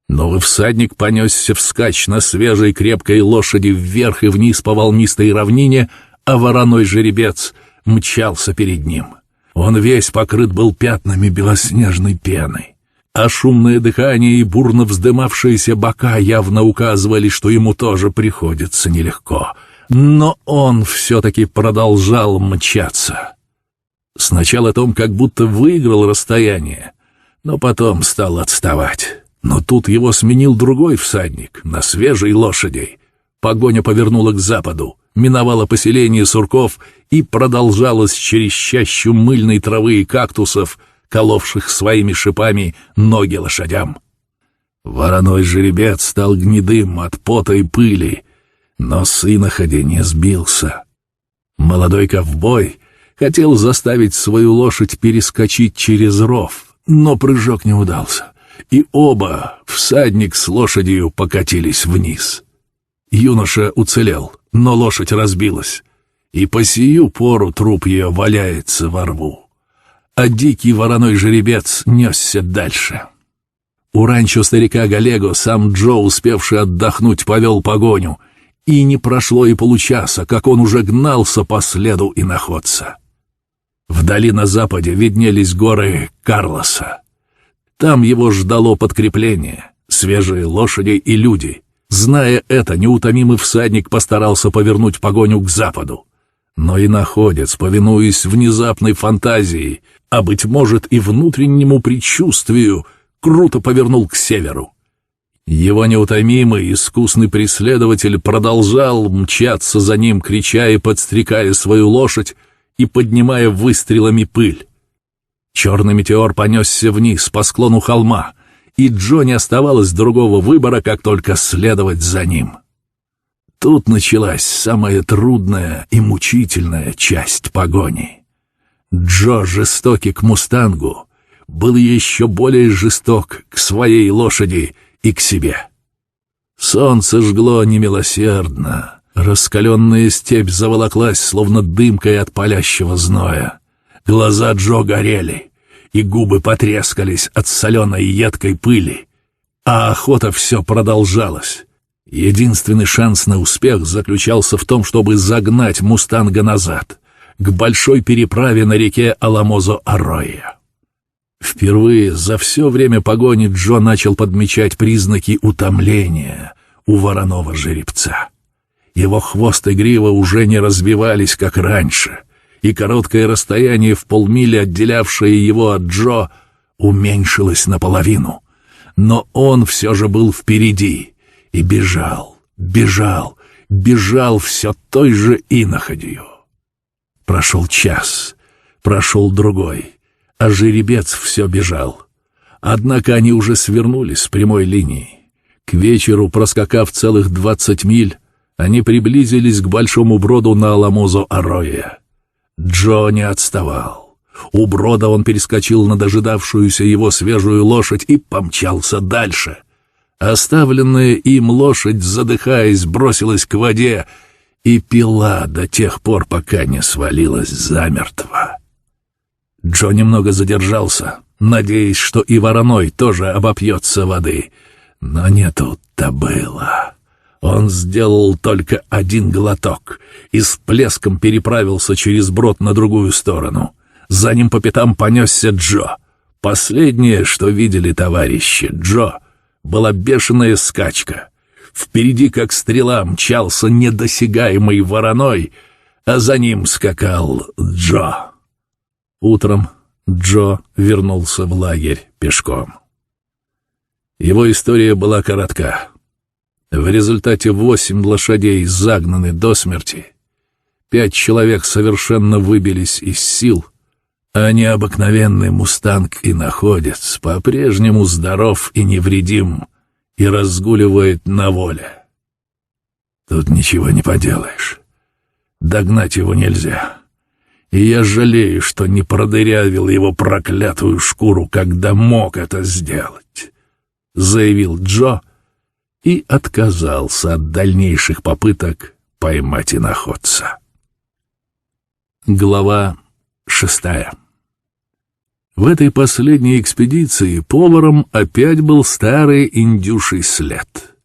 Новый всадник понесся вскачь на свежей крепкой лошади вверх и вниз по волнистой равнине, а вороной жеребец мчался перед ним. Он весь покрыт был пятнами белоснежной пены, а шумное дыхание и бурно вздымавшиеся бока явно указывали, что ему тоже приходится нелегко. Но он все-таки продолжал мчаться. Сначала Том как будто выиграл расстояние, но потом стал отставать. Но тут его сменил другой всадник на свежей лошади. Погоня повернула к западу, миновала поселение сурков и продолжалась через чащу мыльной травы и кактусов, коловших своими шипами ноги лошадям. Вороной жеребец стал гнедым от пота и пыли, но с иноходи не сбился. Молодой ковбой хотел заставить свою лошадь перескочить через ров, но прыжок не удался, и оба, всадник с лошадью, покатились вниз. Юноша уцелел, но лошадь разбилась, и по сию пору труп ее валяется во рву. А дикий вороной жеребец несся дальше. У ранчо старика Галего сам Джо, успевший отдохнуть, повел погоню, и не прошло и получаса, как он уже гнался по следу иноходца. Вдали на западе виднелись горы Карлоса. Там его ждало подкрепление, свежие лошади и люди. Зная это, неутомимый всадник постарался повернуть погоню к западу. Но иноходец, повинуясь внезапной фантазии, а, быть может, и внутреннему предчувствию, круто повернул к северу. Его неутомимый, искусный преследователь продолжал мчаться за ним, крича и подстрекая свою лошадь и поднимая выстрелами пыль. Черный метеор понесся вниз по склону холма, и Джо не оставалось другого выбора, как только следовать за ним. Тут началась самая трудная и мучительная часть погони. Джо, жестокий к мустангу, был еще более жесток к своей лошади и к себе. Солнце жгло немилосердно, раскаленная степь заволоклась, словно дымкой от палящего зноя. Глаза Джо горели, и губы потрескались от соленой едкой пыли, а охота все продолжалась. Единственный шанс на успех заключался в том, чтобы загнать мустанга назад, к большой переправе на реке Аламозо-Арроя. Впервые за все время погони Джо начал подмечать признаки утомления у вороного жеребца. Его хвост и грива уже не развивались, как раньше, и короткое расстояние в полмили, отделявшее его от Джо, уменьшилось наполовину. Но он все же был впереди и бежал все той же иноходью. Прошел час, прошел другой, а жеребец все бежал. Однако они уже свернули с прямой линии. К вечеру, проскакав целых 20 миль, они приблизились к большому броду на Аламозо-Арроя. Джо не отставал. У брода он перескочил на дожидавшуюся его свежую лошадь и помчался дальше. Оставленная им лошадь, задыхаясь, бросилась к воде и пила до тех пор, пока не свалилась замертво. Джо немного задержался, надеясь, что и вороной тоже обопьется воды. Но не тут-то было. Он сделал только один глоток и с плеском переправился через брод на другую сторону. За ним по пятам понесся Джо. Последнее, что видели товарищи Джо, была бешеная скачка. Впереди, как стрела, мчался недосягаемый вороной, а за ним скакал Джо. Утром Джо вернулся в лагерь пешком. Его история была коротка. В результате 8 лошадей загнаны до смерти, 5 человек совершенно выбились из сил, а необыкновенный мустанг-иноходец по-прежнему здоров и невредим и разгуливает на воле. Тут ничего не поделаешь. Догнать его нельзя. И я жалею, что не продырявил его проклятую шкуру, когда мог это сделать, — заявил Джо и отказался от дальнейших попыток поймать иноходца. Глава 6. В этой последней экспедиции поваром опять был старый индюший след.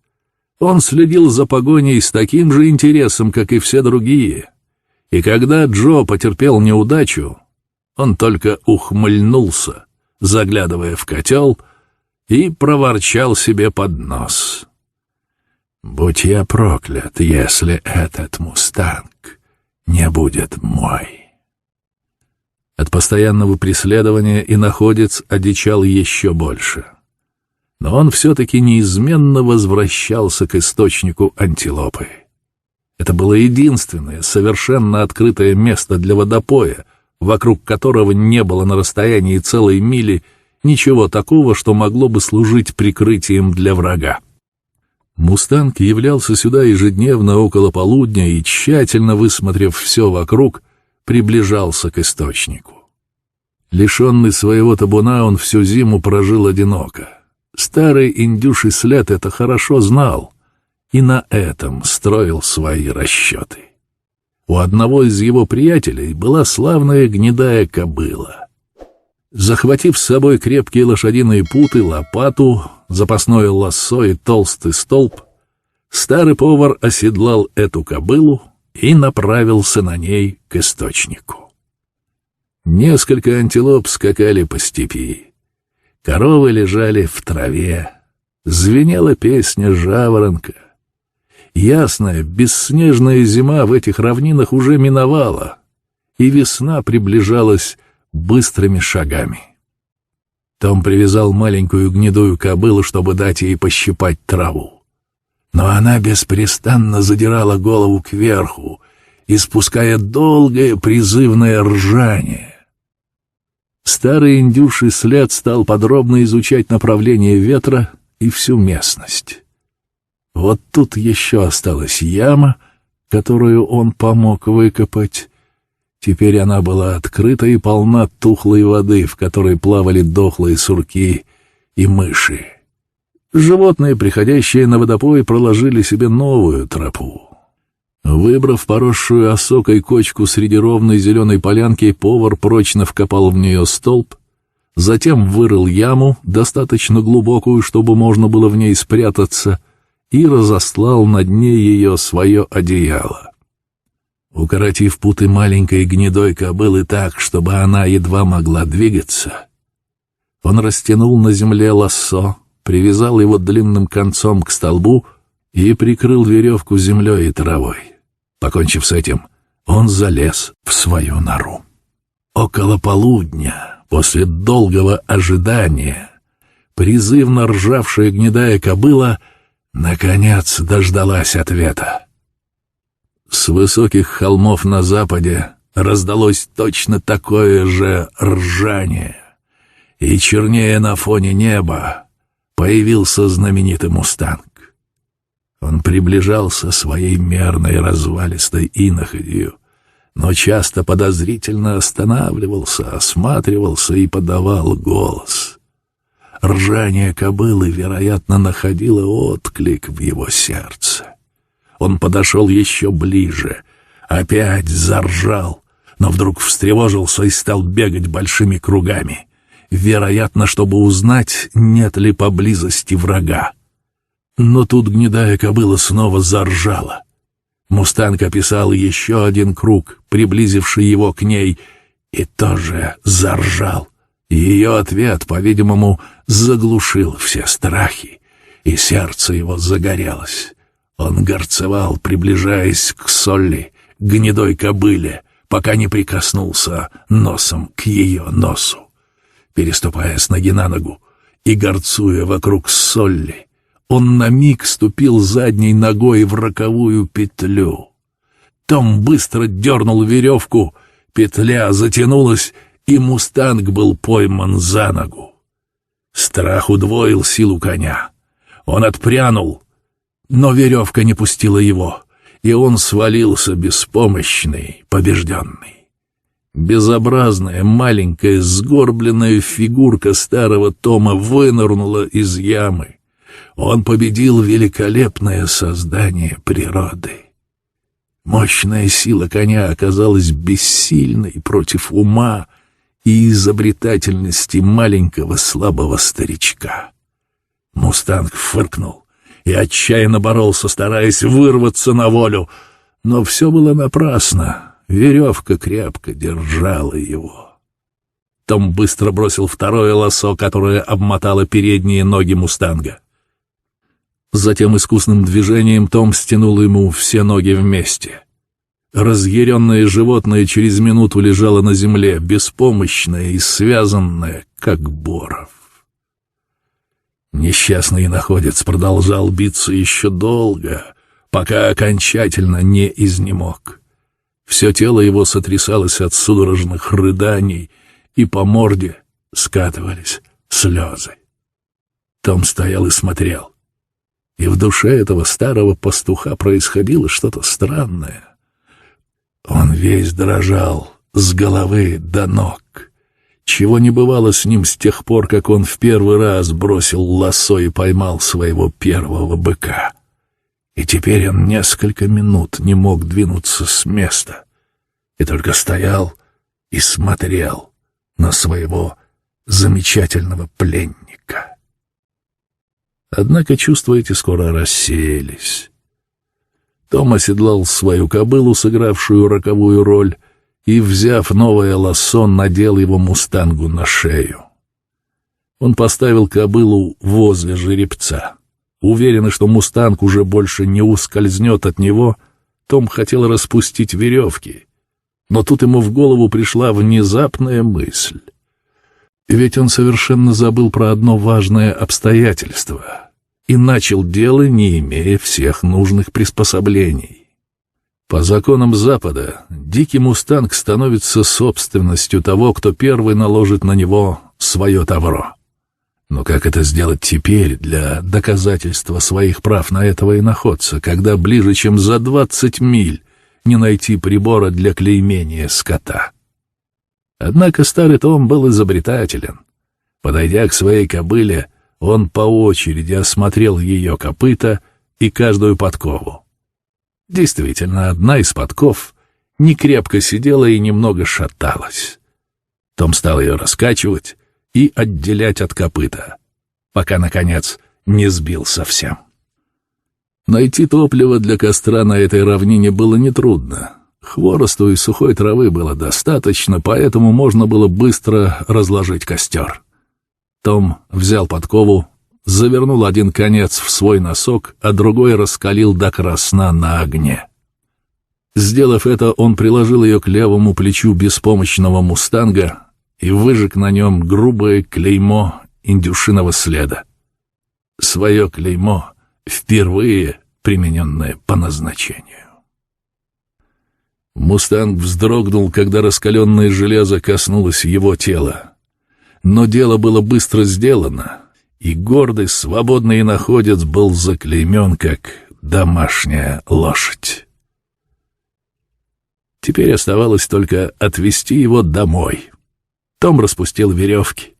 Он следил за погоней с таким же интересом, как и все другие, и когда Джо потерпел неудачу, он только ухмыльнулся, заглядывая в котел, и проворчал себе под нос: «Будь я проклят, если этот мустанг не будет мой». От постоянного преследования иноходец одичал еще больше. Но он все-таки неизменно возвращался к источнику антилопы. Это было единственное совершенно открытое место для водопоя, вокруг которого не было на расстоянии целой мили ничего такого, что могло бы служить прикрытием для врага. Мустанг являлся сюда ежедневно около полудня и, тщательно высмотрев все вокруг, приближался к источнику. Лишенный своего табуна, он всю зиму прожил одиноко. Старый индюший след это хорошо знал и на этом строил свои расчеты. У одного из его приятелей была славная гнедая кобыла. Захватив с собой крепкие лошадиные путы, лопату, запасное лассо и толстый столб, старый повар оседлал эту кобылу и направился на ней к источнику. Несколько антилоп скакали по степи. Коровы лежали в траве. Звенела песня жаворонка. Ясная, бесснежная зима в этих равнинах уже миновала, и весна приближалась быстрыми шагами. Том привязал маленькую гнедую кобылу, чтобы дать ей пощипать траву. Но она беспрестанно задирала голову кверху, испуская долгое призывное ржание. Старый индюший след стал подробно изучать направление ветра и всю местность. Вот тут еще осталась яма, которую он помог выкопать. Теперь она была открыта и полна тухлой воды, в которой плавали дохлые сурки и мыши. Животные, приходящие на водопой, проложили себе новую тропу. Выбрав поросшую осокой кочку среди ровной зеленой полянки, повар прочно вкопал в нее столб, затем вырыл яму, достаточно глубокую, чтобы можно было в ней спрятаться, и разостлал на дне ее свое одеяло. Укоротив путы маленькой гнедой кобылы так, чтобы она едва могла двигаться, он растянул на земле лассо, привязал его длинным концом к столбу и прикрыл веревку землей и травой. Покончив с этим, он залез в свою нору. Около полудня, после долгого ожидания, призывно ржавшая гнедая кобыла наконец дождалась ответа. С высоких холмов на западе раздалось точно такое же ржание, и чернее на фоне неба появился знаменитый мустанг. Он приближался своей мерной развалистой иноходью, но часто подозрительно останавливался, осматривался и подавал голос. Ржание кобылы, вероятно, находило отклик в его сердце. Он подошел еще ближе, опять заржал, но вдруг встревожился и стал бегать большими кругами, вероятно, чтобы узнать, нет ли поблизости врага. Но тут гнедая кобыла снова заржала. Мустанг описал еще один круг, приблизивший его к ней, и тоже заржал. И ее ответ, по-видимому, заглушил все страхи, и сердце его загорелось. Он горцевал, приближаясь к Солли, гнедой кобыле, пока не прикоснулся носом к ее носу. Переступая с ноги на ногу и горцуя вокруг Солли, он на миг ступил задней ногой в роковую петлю. Том быстро дернул веревку, петля затянулась, и мустанг был пойман за ногу. Страх удвоил силу коня. Он отпрянул, но веревка не пустила его, и он свалился беспомощный, побежденный. Безобразная, маленькая, сгорбленная фигурка старого Тома вынырнула из ямы. Он победил великолепное создание природы. Мощная сила коня оказалась бессильной против ума и изобретательности маленького слабого старичка. Мустанг фыркнул и отчаянно боролся, стараясь вырваться на волю, но все было напрасно. Веревка крепко держала его. Том быстро бросил второе лассо, которое обмотало передние ноги мустанга. Затем искусным движением Том стянул ему все ноги вместе. Разъяренное животное через минуту лежало на земле, беспомощное и связанное, как боров. Несчастный иноходец продолжал биться еще долго, пока окончательно не изнемог. Все тело его сотрясалось от судорожных рыданий, и по морде скатывались слезы. Том стоял и смотрел. И в душе этого старого пастуха происходило что-то странное. Он весь дрожал с головы до ног, чего не бывало с ним с тех пор, как он в первый раз бросил лассо и поймал своего первого быка. И теперь он несколько минут не мог двинуться с места, и только стоял и смотрел на своего замечательного пленника. Однако чувства эти скоро рассеялись. Том оседлал свою кобылу, сыгравшую роковую роль, и, взяв новое лассо, надел его мустангу на шею. Он поставил кобылу возле жеребца. Уверенный, что мустанг уже больше не ускользнет от него, Том хотел распустить веревки. Но тут ему в голову пришла внезапная мысль. Ведь он совершенно забыл про одно важное обстоятельство и начал дело, не имея всех нужных приспособлений. По законам Запада дикий мустанг становится собственностью того, кто первый наложит на него свое тавро. Но как это сделать теперь для доказательства своих прав на этого иноходца, когда ближе, чем за 20 миль не найти прибора для клеймения скота? Однако старый Том был изобретателен. Подойдя к своей кобыле, он по очереди осмотрел ее копыта и каждую подкову. Действительно, одна из подков некрепко сидела и немного шаталась. Том стал ее раскачивать и отделять от копыта, пока, наконец, не сбил совсем. Найти топливо для костра на этой равнине было нетрудно. Хворосту и сухой травы было достаточно, поэтому можно было быстро разложить костер. Том взял подкову, завернул один конец в свой носок, а другой раскалил до красна на огне. Сделав это, он приложил ее к левому плечу беспомощного мустанга и выжег на нем грубое клеймо индюшиного следа. Свое клеймо, впервые примененное по назначению. Мустанг вздрогнул, когда раскаленное железо коснулось его тела. Но дело было быстро сделано, и гордый, свободный иноходец был заклеймен, как домашняя лошадь. Теперь оставалось только отвезти его домой. Том распустил веревки.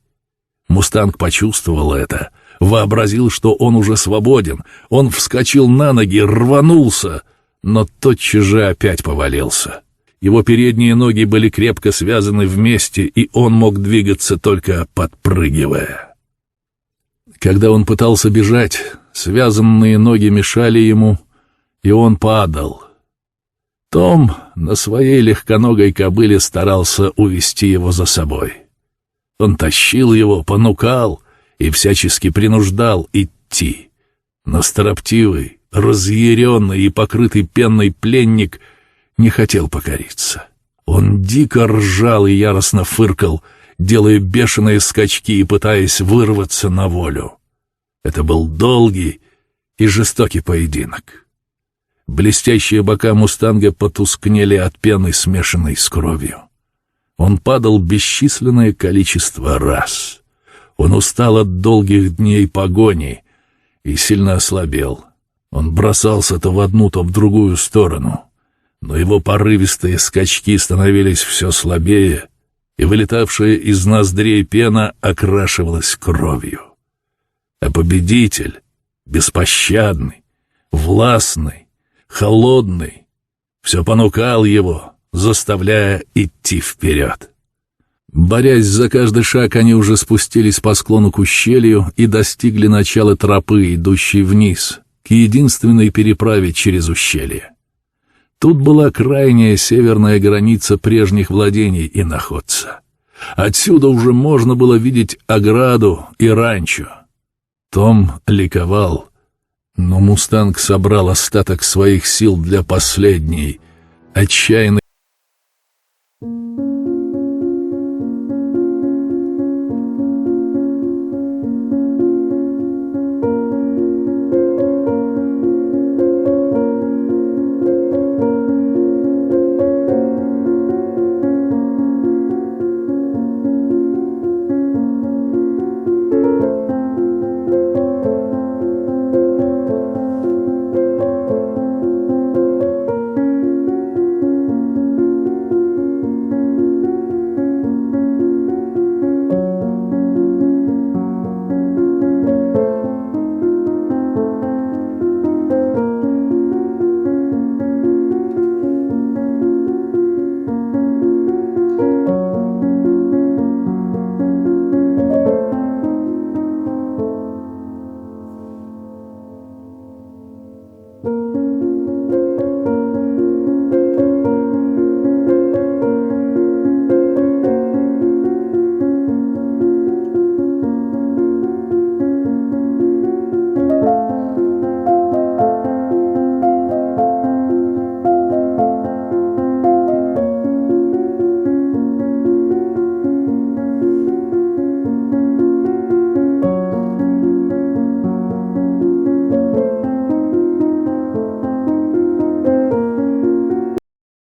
Мустанг почувствовал это, вообразил, что он уже свободен. Он вскочил на ноги, рванулся, но тотчас же опять повалился. Его передние ноги были крепко связаны вместе, и он мог двигаться только подпрыгивая. Когда он пытался бежать, связанные ноги мешали ему, и он падал. Том на своей легконогой кобыле старался увести его за собой. Он тащил его, понукал и всячески принуждал идти. Но строптивый, разъяренный и покрытый пенной пленник не хотел покориться. Он дико ржал и яростно фыркал, делая бешеные скачки и пытаясь вырваться на волю. Это был долгий и жестокий поединок. Блестящие бока мустанга потускнели от пены, смешанной с кровью. Он падал бесчисленное количество раз. Он устал от долгих дней погони и сильно ослабел. Он бросался то в одну, то в другую сторону, но его порывистые скачки становились все слабее, и вылетавшая из ноздрей пена окрашивалась кровью. А победитель, беспощадный, властный, холодный, все понукал его, заставляя идти вперед. Борясь за каждый шаг, они уже спустились по склону к ущелью и достигли начала тропы, идущей вниз, к единственной переправе через ущелье. Тут была крайняя северная граница прежних владений иноходца. Отсюда уже можно было видеть ограду и ранчо. Том ликовал, но мустанг собрал остаток своих сил для последней, отчаянной